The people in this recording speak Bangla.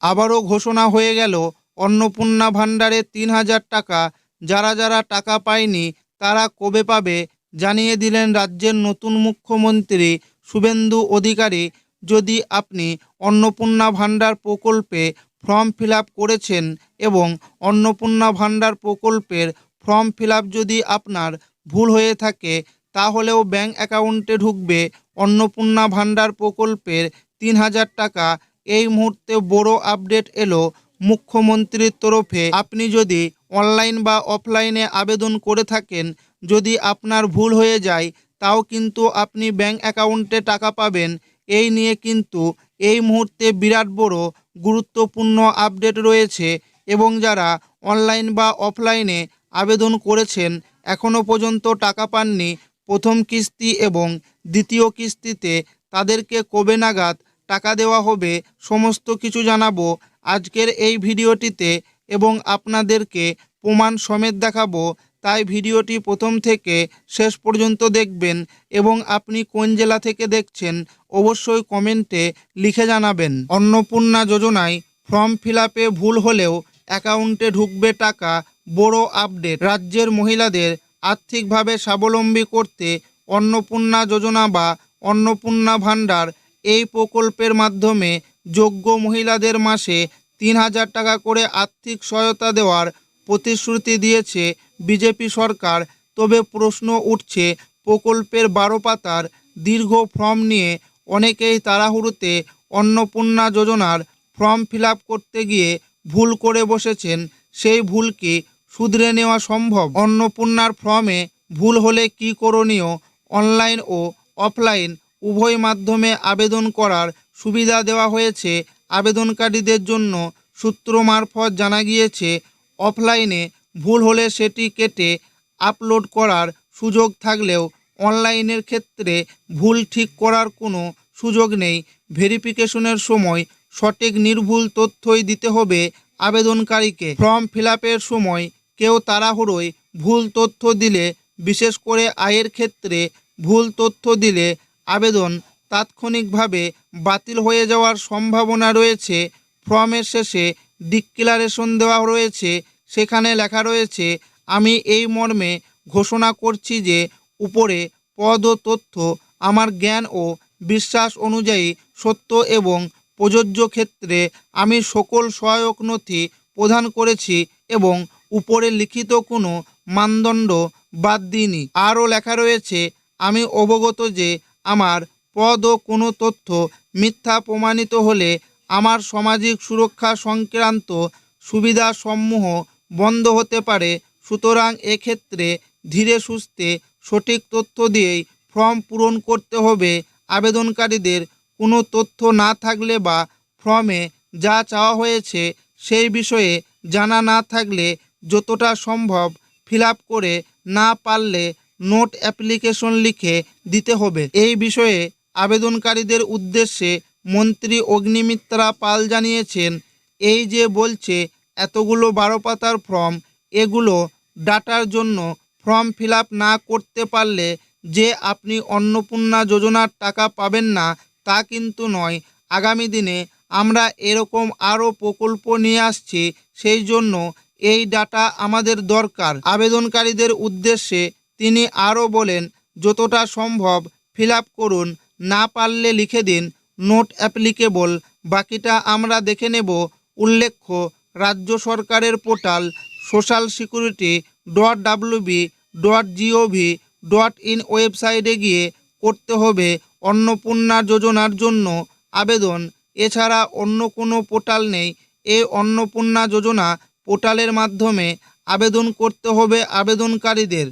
আবারও ঘোষণা হয়ে গেল অন্নপূর্ণা ভাণ্ডারে ৩,০০০ টাকা। যারা যারা টাকা পায়নি তারা কবে পাবে জানিয়ে দিলেন রাজ্যের নতুন মুখ্যমন্ত্রী শুভেন্দু অধিকারী। যদি আপনি অন্নপূর্ণা ভাণ্ডার প্রকল্পে ফর্ম ফিল আপ করেছেন এবং অন্নপূর্ণা ভাণ্ডার প্রকল্পের ফর্ম ফিল আপ যদি আপনার ভুল হয়ে থাকে তাহলেও ব্যাঙ্ক অ্যাকাউন্টে ঢুকবে অন্নপূর্ণা ভাণ্ডার প্রকল্পের ৩,০০০ টাকা। এই মুহূর্তে বড় আপডেট এলো মুখ্যমন্ত্রীর তরফে। আপনি যদি অনলাইন বা অফলাইনে আবেদন করে থাকেন, যদি আপনার ভুল হয়ে যায় তাও কিন্তু আপনি ব্যাঙ্ক অ্যাকাউন্টে টাকা পাবেন। এই নিয়ে কিন্তু এই মুহূর্তে বিরাট বড় গুরুত্বপূর্ণ আপডেট রয়েছে এবং যারা অনলাইন বা অফলাইনে আবেদন করেছেন এখনও পর্যন্ত টাকা পাননি প্রথম কিস্তি এবং দ্বিতীয় কিস্তিতে, তাদেরকে কবে নাগাদ টাকা দেওয়া হবে সমস্ত কিছু জানাবো আজকের এই ভিডিওটিতে এবং আপনাদেরকে প্রমাণ সমেত দেখাবো। তাই ভিডিওটি প্রথম থেকে শেষ পর্যন্ত দেখবেন এবং আপনি কোন জেলা থেকে দেখছেন অবশ্যই কমেন্টে লিখে জানাবেন। অন্নপূর্ণা যোজনায় ফর্ম ফিল আপে ভুল হলেও অ্যাকাউন্টে ঢুকবে টাকা, বড় আপডেট। রাজ্যের মহিলাদের আর্থিকভাবে স্বাবলম্বী করতে অন্নপূর্ণা যোজনা বা অন্নপূর্ণা ভাণ্ডার এই প্রকল্পের মাধ্যমে যোগ্য মহিলাদের মাসে ৩,০০০ টাকা করে আর্থিক সহায়তা দেওয়ার প্রতিশ্রুতি দিয়েছে বিজেপি সরকার। তবে প্রশ্ন উঠছে, প্রকল্পের ১২ পাতার দীর্ঘ ফর্ম নিয়ে অনেকেই তাড়াহুড়োতে অন্নপূর্ণা যোজনার ফর্ম ফিল আপ করতে গিয়ে ভুল করে বসেছেন। সেই ভুল কি শুধরে নেওয়া সম্ভব? অন্নপূর্ণার ফর্মে ভুল হলে কি করণীয়? অনলাইন ও অফলাইন উভয় মাধ্যমে আবেদন করার সুবিধা দেওয়া হয়েছে আবেদনকারীদের জন্য। সূত্র মারফত জানা গিয়েছে, অফলাইনে ভুল হলে সেটি কেটে আপলোড করার সুযোগ থাকলেও অনলাইনের ক্ষেত্রে ভুল ঠিক করার কোনো সুযোগ নেই। ভেরিফিকেশনের সময় সঠিক নির্ভুল তথ্যই দিতে হবে আবেদনকারীকে। ফর্ম ফিল আপের সময় কেউ তাড়াহুড়োয় ভুল তথ্য দিলে, বিশেষ করে আয়ের ক্ষেত্রে ভুল তথ্য দিলে আবেদন তাৎক্ষণিকভাবে বাতিল হয়ে যাওয়ার সম্ভাবনা রয়েছে। ফর্মের শেষে ডিক্লারেশন দেওয়া রয়েছে, সেখানে লেখা রয়েছে, আমি এই মর্মে ঘোষণা করছি যে উপরে পদ ও তথ্য আমার জ্ঞান ও বিশ্বাস অনুযায়ী সত্য এবং প্রযোজ্য ক্ষেত্রে আমি সকল সহায়ক নথি প্রদান করেছি এবং উপরে লিখিত কোনো মানদণ্ড বাদ দিইনি। আরও লেখা রয়েছে, আমি অবগত যে আমার পদ ও কোনো তথ্য মিথ্যা প্রমাণিত হলে আমার সামাজিক সুরক্ষা সংক্রান্ত সুবিধাসমূহ বন্ধ হতে পারে। সুতরাং এক্ষেত্রে ধীরে সুস্থে সঠিক তথ্য দিয়েই ফর্ম পূরণ করতে হবে আবেদনকারীদের। কোনো তথ্য না থাকলে বা ফর্মে যা চাওয়া হয়েছে সেই বিষয়ে জানা না থাকলে যতটা সম্ভব ফিল আপ করে না পারলে নোট অ্যাপ্লিকেশন লিখে দিতে হবে। এই বিষয়ে আবেদনকারীদের উদ্দেশ্যে মন্ত্রী অগ্নিমিত্রা পাল জানিয়েছেন, এই যে বলছে এতগুলো ১২ পাতার ফর্ম, এগুলো ডাটার জন্য। ফর্ম ফিল আপ না করতে পারলে যে আপনি অন্নপূর্ণা যোজনার টাকা পাবেন না তা কিন্তু নয়। আগামী দিনে আমরা এরকম আরও প্রকল্প নিয়ে আসছি, সেই জন্য এই ডাটা আমাদের দরকার। আবেদনকারীদের উদ্দেশ্যে তিনি আরও বলেন, যতটা সম্ভব ফিল আপ করুন, না পারলে লিখে দিন নোট অ্যাপ্লিকেবল, বাকিটা আমরা দেখে নেব। উল্লেখ্য, রাজ্য সরকারের পোর্টাল socialsecurity.wb.gov.in ওয়েবসাইটে গিয়ে করতে হবে অন্নপূর্ণা যোজনার জন্য আবেদন। এছাড়া অন্য কোনো পোর্টাল নেই। এই অন্নপূর্ণা যোজনা পোর্টালের মাধ্যমে আবেদন করতে হবে আবেদনকারীদের।